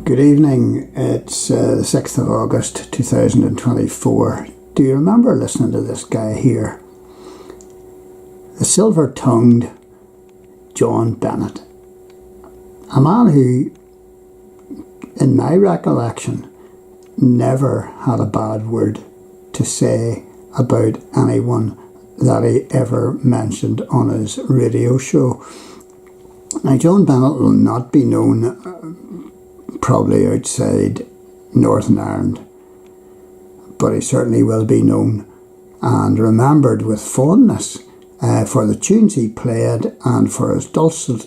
Good evening, it's the 6th of August 2024. Do you remember listening to this guy here? The silver-tongued John Bennett. A man who, in my recollection, never had a bad word to say about anyone that he ever mentioned on his radio show. Now, John Bennett will not be known probably outside Northern Ireland, but he certainly will be known and remembered with fondness for the tunes he played and for his dulcet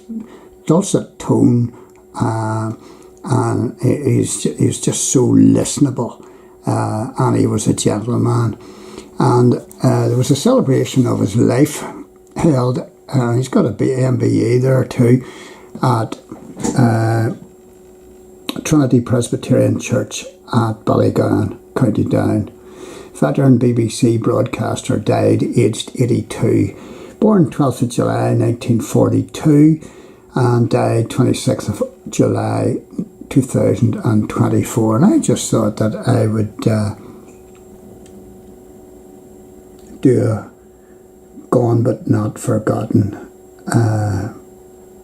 tone, and he's just so listenable, and he was a gentleman. And there was a celebration of his life held, he's got an MBE there too, at Trinity Presbyterian Church at Ballygowan, County Down. Veteran BBC broadcaster, died aged 82. Born 12th of July 1942 and died 26th of July 2024. And I just thought that I would do a gone but not forgotten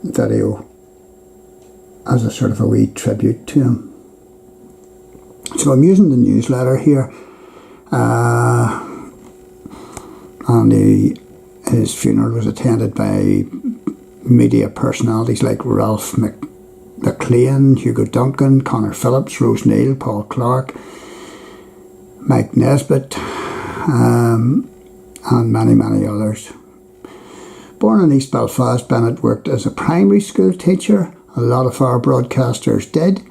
video as a sort of a wee tribute to him. So I'm using the newsletter here, and his funeral was attended by media personalities like Ralph McLean, Hugo Duncan, Conor Phillips, Rose Neal, Paul Clark, Mike Nesbitt, and many, many others. Born in East Belfast, Bennett worked as a primary school teacher. A lot of our broadcasters did,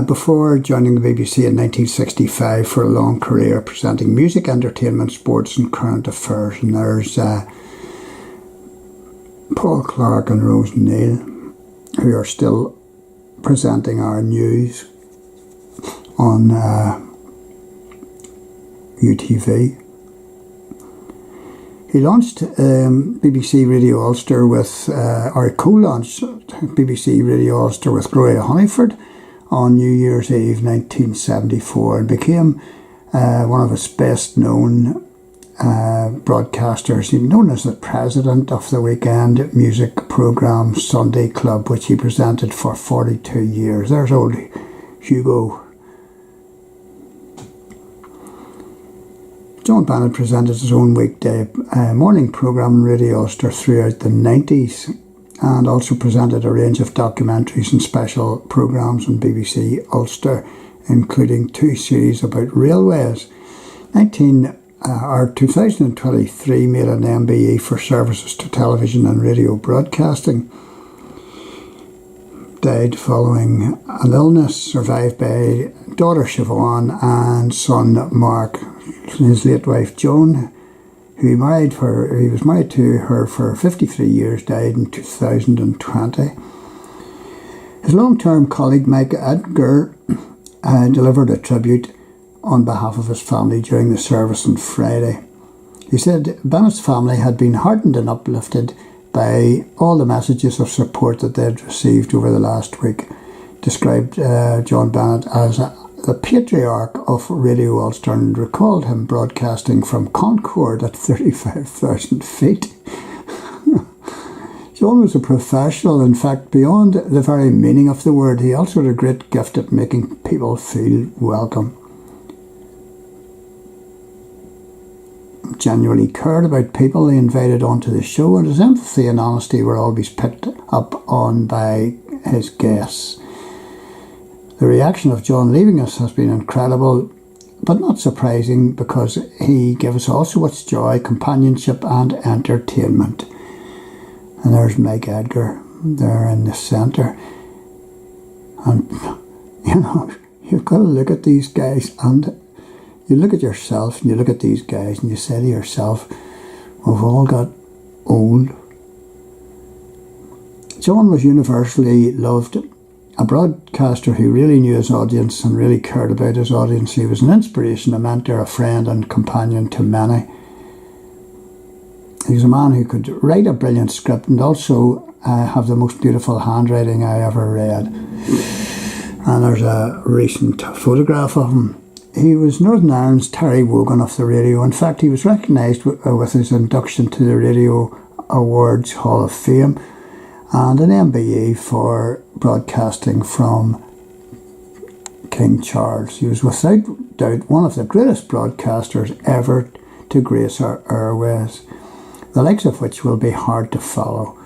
before joining the BBC in 1965 for a long career presenting music, entertainment, sports and current affairs. And there's Paul Clark and Rose Neal, who are still presenting our news on UTV. He launched BBC Radio Ulster with, or co-launched BBC Radio Ulster with Gloria Honeyford on New Year's Eve 1974 and became one of its best known broadcasters. He's known as the president of the weekend music programme Sunday Club, which he presented for 42 years. There's old Hugo. John Bennett presented his own weekday morning programme on Radio Ulster throughout the 90s and also presented a range of documentaries and special programmes on BBC Ulster, including 2 series about railways. 2023 made an MBE for services to television and radio broadcasting. Died following an illness, survived by daughter Siobhan and son Mark. His late wife Joan, who he was married to her for 53 years, died in 2020. His long-term colleague Mike Edgar delivered a tribute on behalf of his family during the service on Friday. He said Bennett's family had been heartened and uplifted by all the messages of support that they'd received over the last week. Described John Bennett as the patriarch of Radio Ulster and recalled him broadcasting from Concord at 35,000 feet. John was a professional. In fact, beyond the very meaning of the word, he also had a great gift at making people feel welcome. Genuinely cared about people he invited onto the show, and his empathy and honesty were always picked up on by his guests. The reaction of John leaving us has been incredible, but not surprising, because he gave us all so much joy, companionship and entertainment. And there's Mike Edgar there in the centre. And, you've got to look at these guys, and you look at yourself and you look at these guys and you say to yourself, we've all got old. John was universally loved, a broadcaster who really knew his audience and really cared about his audience. He was an inspiration, a mentor, a friend and companion to many. He was a man who could write a brilliant script and also have the most beautiful handwriting I ever read. And there's a recent photograph of him. He was Northern Ireland's Terry Wogan of the radio. In fact, he was recognised with his induction to the Radio Awards Hall of Fame and an MBE for broadcasting from King Charles. He was without doubt one of the greatest broadcasters ever to grace our airwaves, the likes of which will be hard to follow.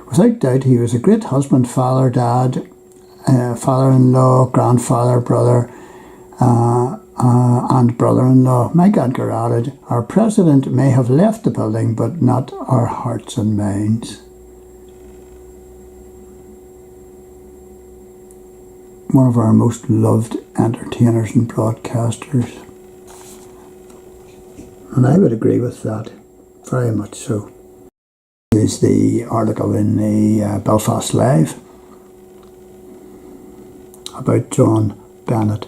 Without doubt, he was a great husband, father, dad, father-in-law, grandfather, brother, and brother-in-law. My God Garrard, our president may have left the building, but not our hearts and minds. One of our most loved entertainers and broadcasters. And I would agree with that, very much so. Is the article in the Belfast Live about John Bennett.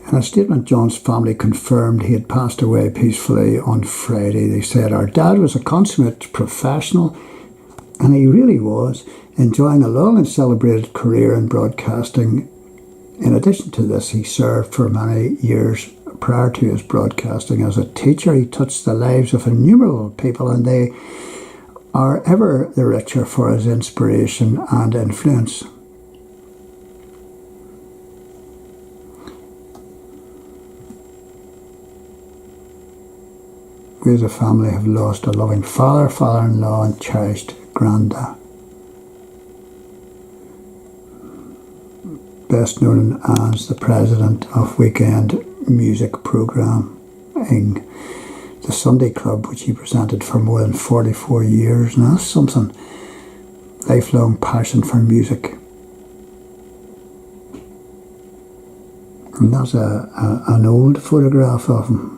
In a statement, John's family confirmed he had passed away peacefully on Friday. They said, "Our dad was a consummate professional, and he really was, enjoying a long and celebrated career in broadcasting. In addition to this, he served for many years prior to his broadcasting as a teacher. He touched the lives of innumerable people, and they are ever the richer for his inspiration and influence." We as a family have lost a loving father, father-in-law and cherished granda. Best known as the president of weekend music programming, the Sunday Club, which he presented for more than 44 years. Now that's something. Lifelong passion for music. And that's an old photograph of him.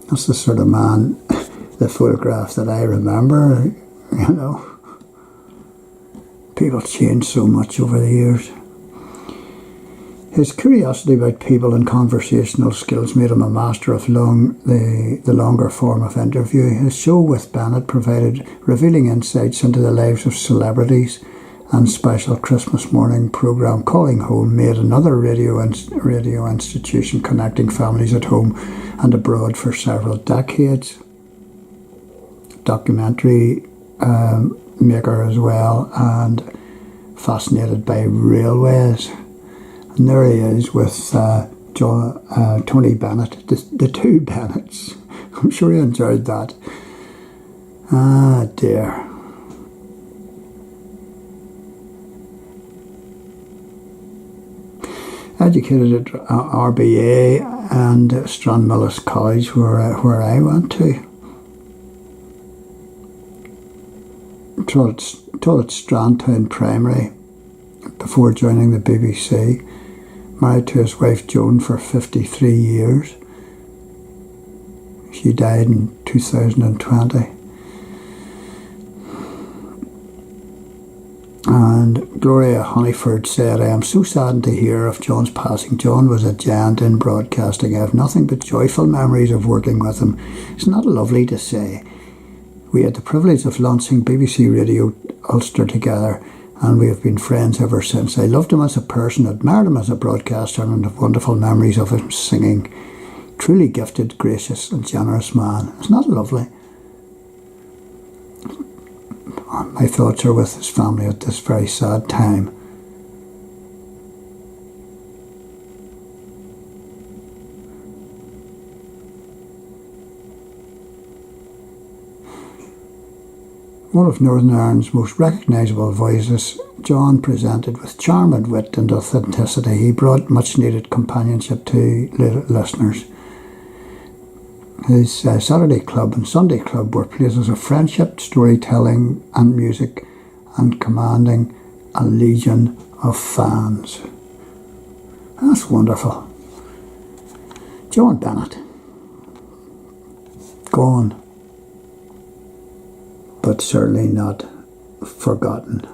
That's the sort of man, the photograph that I remember, you know. People change so much over the years. His curiosity about people and conversational skills made him a master of the longer form of interview. His show with Bennett provided revealing insights into the lives of celebrities, and special Christmas morning programme Calling Home made another radio institution connecting families at home and abroad for several decades. Documentary maker as well, and fascinated by railways. And there he is with Tony Bennett, the two Bennetts. I'm sure he enjoyed that. Ah dear. Educated at RBA and Stranmillis College, where I went to. Taught at Strandtown Primary before joining the BBC. Married to his wife Joan for 53 years. She died in 2020. And Gloria Honeyford said, "I am so saddened to hear of John's passing. John was a giant in broadcasting. I have nothing but joyful memories of working with him." Isn't that lovely to say? We had the privilege of launching BBC Radio Ulster together, and we have been friends ever since. I loved him as a person, admired him as a broadcaster, and have wonderful memories of him singing. Truly gifted, gracious and generous man. Isn't that lovely? My thoughts are with his family at this very sad time. One of Northern Ireland's most recognisable voices, John presented with charm and wit and authenticity. He brought much needed companionship to listeners. His Saturday Club and Sunday Club were places of friendship, storytelling and music, and commanding a legion of fans. That's wonderful. John Bennett. Gone, but certainly not forgotten.